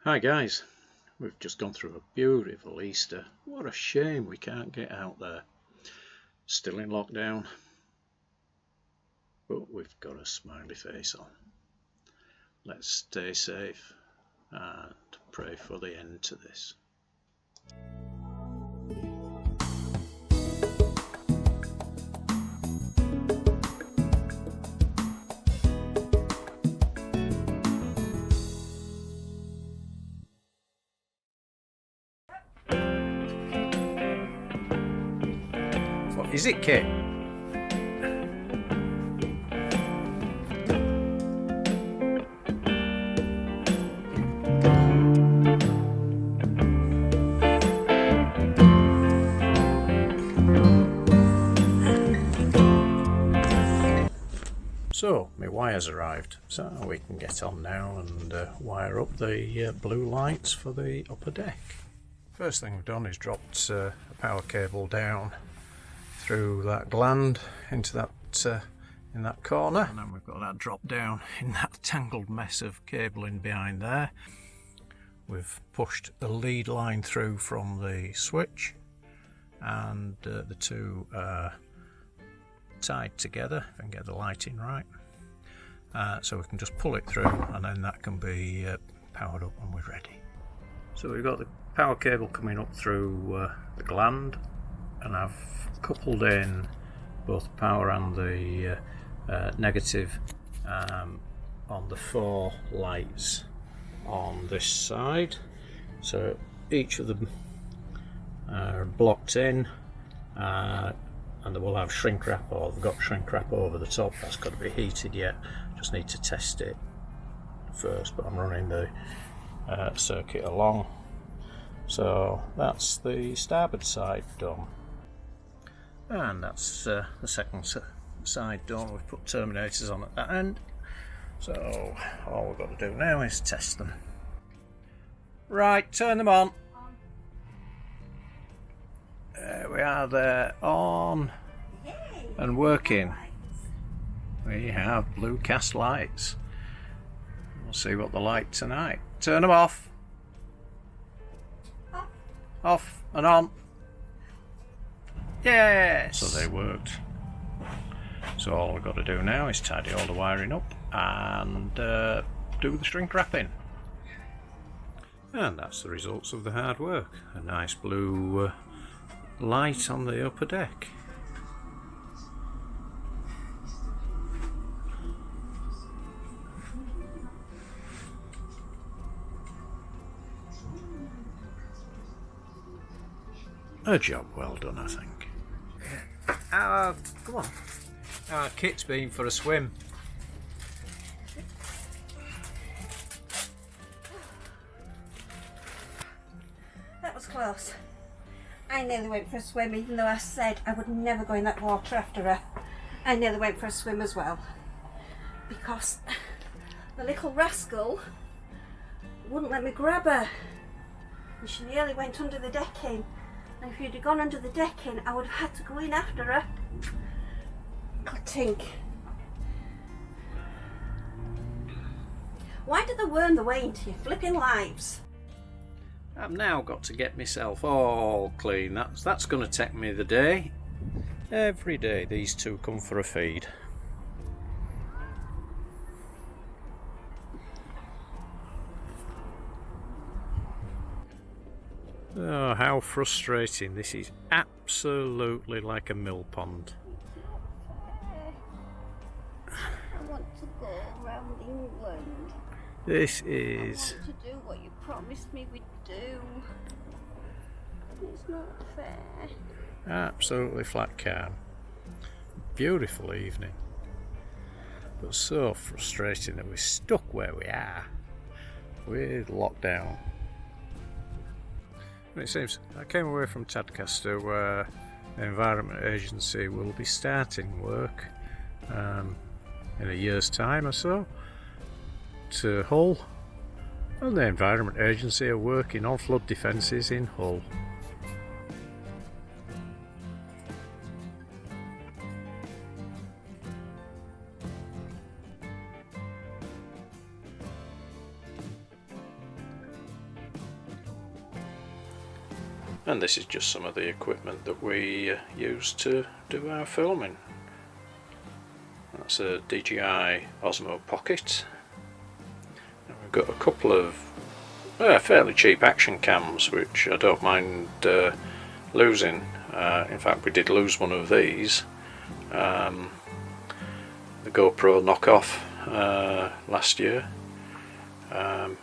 Hi guys, we've just gone through a beautiful Easter. What a shame we can't get out there. Still in lockdown, but we've got a smiley face on. Let's stay safe and pray for the end to this. What is it, Kit? So, my wire's arrived, so we can get on now and wire up the blue lights for the upper deck. First thing we've done is dropped a power cable down through that gland into that in that corner, and then we've got that drop down in that tangled mess of cabling behind there. We've pushed the lead line through from the switch, and the two are tied together, if I can get the lighting right, so we can just pull it through and then that can be powered up and we're ready. So we've got the power cable coming up through the gland, and I've coupled in both the power and the negative on the 4 lights on this side, so each of them are blocked in, and they will have shrink wrap, or they've got shrink wrap over the top. That's got to be heated yet, just need to test it first, but I'm running the circuit along. So that's the starboard side done, and that's the second side done. We've put terminators on at that end, so all we've got to do now is test them. Right, turn them on. There we are, there, on and working. We have blue cast lights. We'll see what the light tonight. Turn them off. Off and on. Yes! So they worked. So all we've got to do now is tidy all the wiring up and do the shrink wrapping. And that's the results of the hard work. A nice blue light on the upper deck. A job well done, I think. Come on. Kit's been for a swim. That was close. I nearly went for a swim, even though I said I would never go in that water after her. I nearly went for a swim as well, because the little rascal wouldn't let me grab her, and she nearly went under the decking. And if you'd have gone under the decking, I would have had to go in after her. God, tink. Why did they worm their way into your flipping lives? I've now got to get myself all clean. That's going to take me the day. Every day these two come for a feed. Oh, how frustrating. This is absolutely like a mill pond. I want to go around England. This is... I want to do what you promised me we'd do. It's not fair. Absolutely flat calm. Beautiful evening. But so frustrating that we're stuck where we are with lockdown. And it seems I came away from Tadcaster where the Environment Agency will be starting work in a year's time or so to Hull, and the Environment Agency are working on flood defences in Hull. And this is just some of the equipment that we use to do our filming. That's a DJI Osmo Pocket. And we've got a couple of fairly cheap action cams which I don't mind losing. In fact, we did lose one of these, the GoPro knockoff, last year, and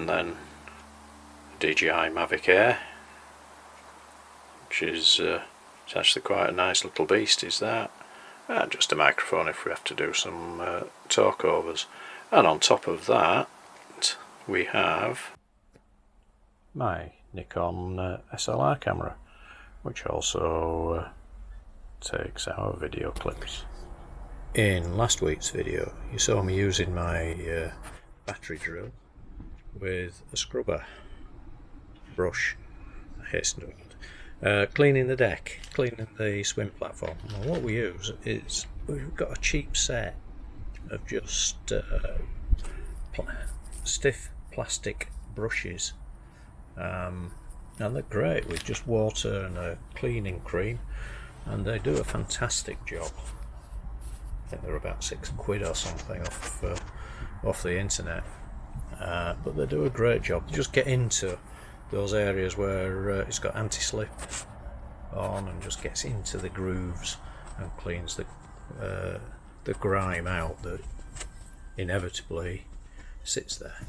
then DJI Mavic Air, which is it's actually quite a nice little beast, is that. And just a microphone if we have to do some talkovers. And on top of that we have my Nikon SLR camera, which also takes our video clips. In last week's video you saw me using my battery drill with a scrubber brush, cleaning the deck, cleaning the swim platform. And what we use is, we've got a cheap set of just stiff plastic brushes, and they're great with just water and a cleaning cream, and they do a fantastic job. I think they're about £6 or something off the internet, but they do a great job. They just get into those areas where it's got anti-slip on and just gets into the grooves and cleans the grime out that inevitably sits there.